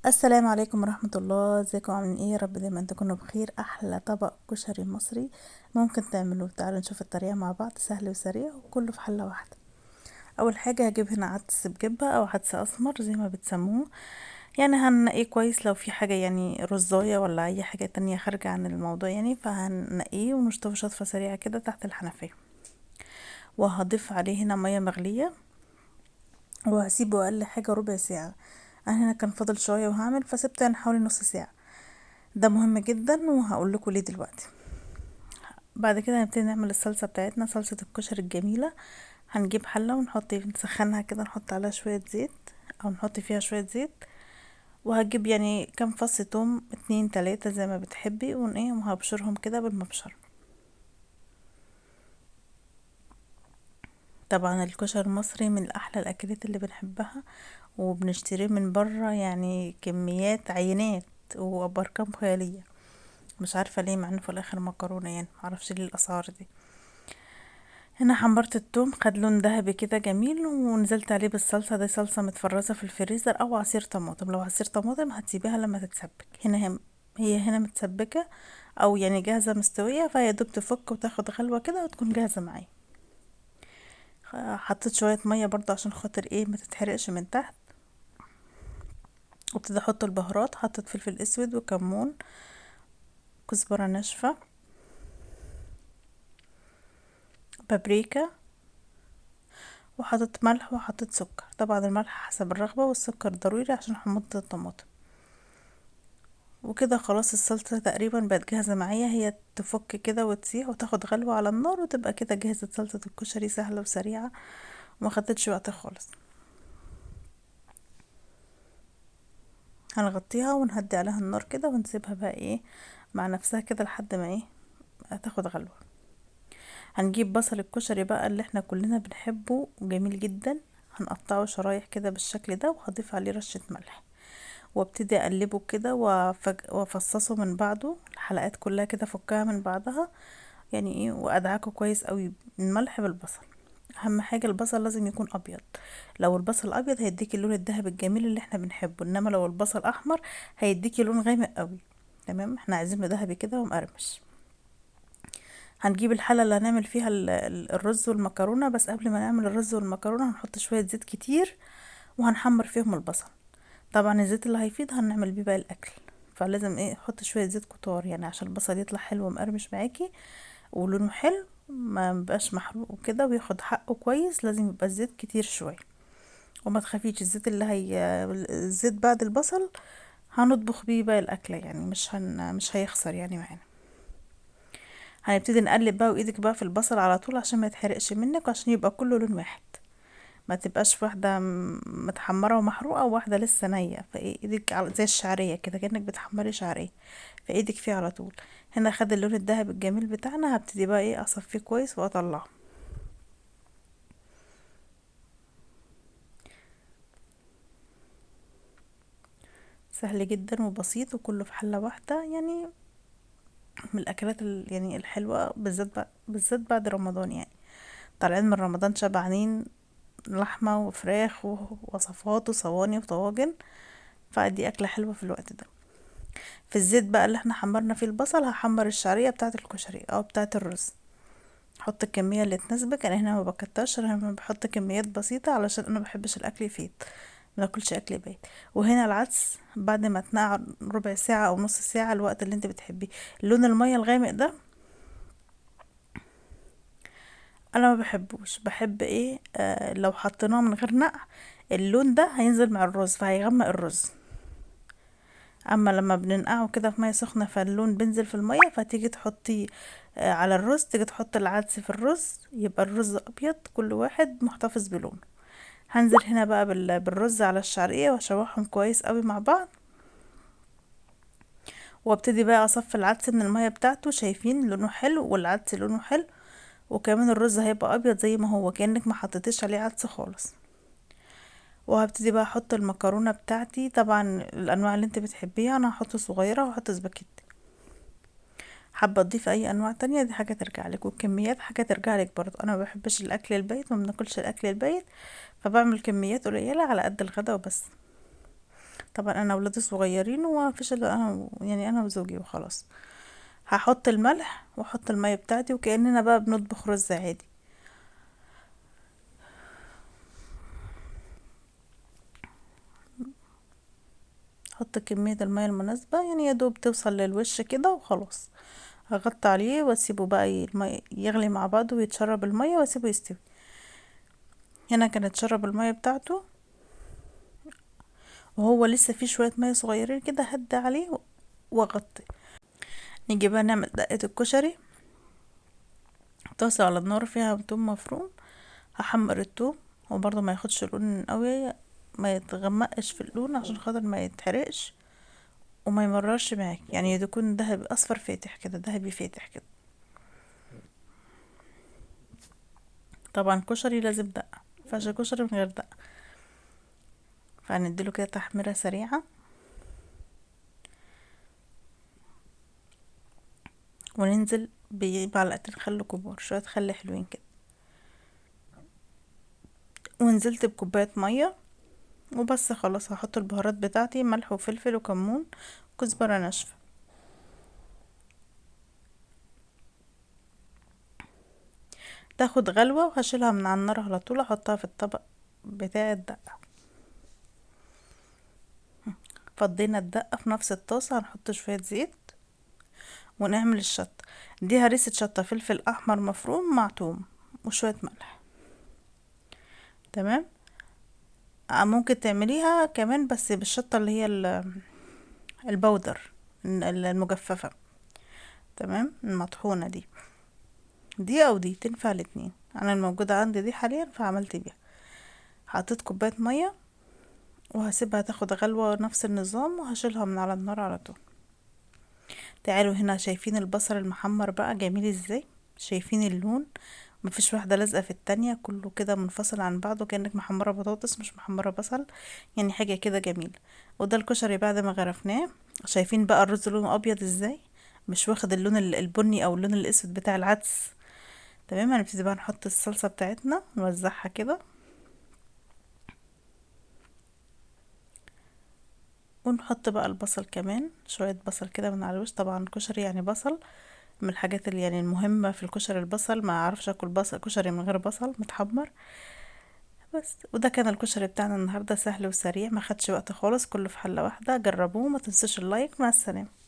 السلام عليكم ورحمة الله. ازيكم عاملين ايه؟ يا رب دايما تكونوا بخير. احلى طبق كشري مصري ممكن تعملوه. تعالوا نشوف الطريقة مع بعض، سهل وسريع وكله في حلة واحدة. اول حاجة هجيب هنا عدس بجبة او عدس اسمر زي ما بتسموه. يعني هنقيه كويس، لو في حاجة يعني رزاية ولا اي حاجة تانية خارجة عن الموضوع يعني، فهنقيه ونشطفه شطفة سريعة كده تحت الحنفية. وهضيف عليه هنا مية مغلية وهسيبه اقل حاجة ربع ساعة. انا هنا كان فاضل شوية وهعمل، فسبت يعني حوالي نص ساعة. ده مهم جدا وهقول لكم ليه دلوقتي. بعد كده هنبتدي نعمل الصلصه بتاعتنا، صلصه الكشري الجميله. هنجيب حله ونحط نسخنها كده، نحط عليها شويه زيت او نحط فيها شويه زيت. وهجيب يعني كام فص توم، 2 3 زي ما بتحبي، ايه وهبشرهم كده بالمبشر. طبعا الكشري المصري من احلى الاكلات اللي بنحبها، وبنشتريه من بره يعني كميات عينات وبارقام خياليه. مش عارفه ليه، مع انه في الاخر مكرونه، يعني معرفش ليه الاسعار دي. هنا حمرت التوم، خد لون ذهبي كده جميل، ونزلت عليه بالصلصه. دي صلصه متفرزه في الفريزر او عصير طماطم. لو عصير طماطم هتسيبيها لما تتسبك. هي هنا متسبكه او يعني جاهزه مستويه، فهي دوب تفك وتاخد غلوه كده وتكون جاهزه معايا. حطيت شويه ميه برضه عشان خاطر ايه ما تتحرقش من تحت. وابتدي احط البهارات. حطيت فلفل اسود وكمون، كزبره ناشفه، بابريكا، وحطيت ملح وحطيت سكر. طبعا الملح حسب الرغبه والسكر ضروري عشان حموضه الطماطم. وكده خلاص الصلصة تقريبا بقت جاهزة معايا. هي تفك كده وتسيح وتاخد غلوة على النار وتبقى كده جاهزة. صلصة الكشري سهلة وسريعة وما خدتش وقت خالص. هنغطيها ونهدي عليها النار كده ونسيبها بقى ايه مع نفسها كده لحد ما ايه تاخد غلوة. هنجيب بصل الكشري بقى اللي احنا كلنا بنحبه جميل جدا. هنقطعه شرايح كده بالشكل ده، وهضيف عليه رشة ملح، وابتدي اقلبه كده وافصصه من بعضه. الحلقات كلها كده فكها من بعضها يعني ايه، وادعكه كويس قوي الملح بالبصل. اهم حاجه البصل لازم يكون ابيض. لو البصل ابيض هيديكي اللون الذهبي الجميل اللي احنا بنحبه، انما لو البصل احمر هيديكي لون غامق قوي. تمام، احنا عايزينه ذهبي كده ومقرمش. هنجيب الحله اللي هنعمل فيها الرز والمكرونه. بس قبل ما نعمل الرز والمكرونه هنحط شويه زيت كتير وهنحمر فيهم البصل. طبعا الزيت اللي هيفيض هنعمل بيه بقى الاكل، فلازم ايه احط شويه زيت كتار يعني عشان البصل يطلع حلو ومقرمش معاكي ولونه حلو، ما بقاش محروق وكده وياخد حقه كويس. لازم يبقى الزيت كتير شويه. وما تخافيش، الزيت الزيت بعد البصل هنطبخ بيه بقى الاكله، يعني مش هيخسر يعني معانا. هنبتدي نقلب بقى، وايدك بقى في البصل على طول عشان ما يتحرقش منك وعشان يبقى كله لون واحد. ما تبقاش واحده متحمره ومحروقه وواحده لسه نيه. فايه ايدك زي الشعريه كده، كانك بتحمري شعريه، فايدك فيه على طول. هنا خد اللون الذهبي الجميل بتاعنا. هبتدي بقى ايه اصفيه كويس واطلعه. سهل جدا وبسيط وكله في حلة واحدة يعني. من الأكلات يعني الحلوة، بالذات بعد رمضان يعني. طالعين من رمضان شبعانين لحمة وفراخ ووصفات وصواني وطواجن، فدي أكلة حلوة في الوقت ده. في الزيت بقى اللي احنا حمرنا فيه البصل هحمر الشعرية بتاعة الكشري أو بتاعة الرز. حط الكمية اللي تناسبك. انا هنا ما بكترش، انا هنا بحط كميات بسيطة علشان انا بحبش الاكل يفيض، ما ناكلش اكل بايت. وهنا العدس بعد ما تنقع ربع ساعة او نص ساعة، الوقت اللي انت بتحبيه. لون المية الغامق ده انا ما بحبوش. بحب ايه لو حطيناه من غير نقع اللون ده هينزل مع الرز فهيغمق الرز. اما لما بننقعه كده في ميه سخنه فاللون بينزل في الميه، فتيجي تحطيه على الرز، تيجي تحط العدس في الرز يبقى الرز ابيض، كل واحد محتفظ بلونه. هنزل هنا بقى بالرز على الشعرية واشوحهم كويس قوي مع بعض. وابتدي بقى اصفي العدس من المية بتاعته. شايفين لونه حلو والعدس لونه حلو، وكمان الرز هيبقى ابيض زي ما هو كأنك ما حطيتيش عليه عدس خالص. وهبتدي بقى احط المكرونة بتاعتي. طبعا الانواع اللي انت بتحبيها، انا هحط صغيرة وهحط سباكيتي. حابه تضيف اي انواع تانية دي حاجه ترجع لك، والكميات حاجه ترجع لك برضو. انا ما بحبش الاكل البايت، ما بناكلش الاكل البايت، فبعمل كميات قليله على قد الغدا وبس. طبعا انا ولادي صغيرين ومفيش الا انا، يعني انا وزوجي وخلاص. هحط الملح واحط المية بتاعتي وكأننا بقى بنطبخ رز عادي. احط كمية المية المناسبة، يعني يا دوب توصل للوش كده وخلاص. هغطي عليه واسيبه بقى يغلي مع بعضه ويتشرب المية واسيبه يستوي. هنا كان اتشرب المية بتاعته وهو لسه فيه شوية مية صغيرين كده، هدي عليه واغطي. نيجي بقى نعمل دقة الكشري. طاسة على النار فيها توم مفروم. هحمر التوم وبرضه ما ياخدش لون قوي، ما يتغمقش في اللون عشان خاطر ما يتحرقش وما يمررش معاك، يعني يكون دهبي اصفر فاتح كده، دهبي فاتح كده. طبعا كشري لازم دقة، مينفعش كشري من غير دقة. فهنديله كده تحميرة سريعة وننزل بمعلقتين خل كبار، شوية خل حلوين كده، ونزلت بكوباية مية وبس. خلاص هحط البهارات بتاعتي، ملح وفلفل وكمون وكزبرة ناشفة. تاخد غلوة وهشيلها من على النار على طول، احطها في الطبق بتاع الدقة. فضينا الدقة في نفس الطاسة، هنحط شوية زيت ونعمل الشطة. دي هريسة شطة، فلفل احمر مفروم مع توم وشوية ملح. تمام. ممكن تعمليها كمان بس بالشطة اللي هي البودر، المجففة. تمام، المطحونة دي. دي او دي تنفع الاتنين، انا الموجودة عندي دي حاليا فعملت بيها. حطيت كوباية مية وهسيبها تاخد غلوة نفس النظام وهشيلها من على النار على طول. تعالوا هنا، شايفين البصل المحمر بقى جميل ازاي؟ شايفين اللون؟ مفيش واحدة لازقة في التانية، كله كده منفصل عن بعضه، كأنك محمرة بطاطس مش محمرة بصل. يعني حاجة كده جميلة. وده الكشري بعد ما غرفناه. شايفين بقى الرز لونه ابيض ازاي؟ مش واخد اللون البني او اللون الاسود بتاع العدس. تمام. هنبتدي بقى نحط الصلصة بتاعتنا نوزعها كده، ونحط بقى البصل كمان، شوية بصل كده من على الوش. طبعا كشري يعني بصل من الحاجات اللي يعني المهمة في الكشري، البصل. ما اعرفش اكل بصل كشري من غير بصل متحمر. بس. وده كان الكشري بتاعنا النهاردة، سهل وسريع، ما خدش وقت خالص، كله في حلة واحدة. جربوه، ما تنسوش اللايك. مع السلامة.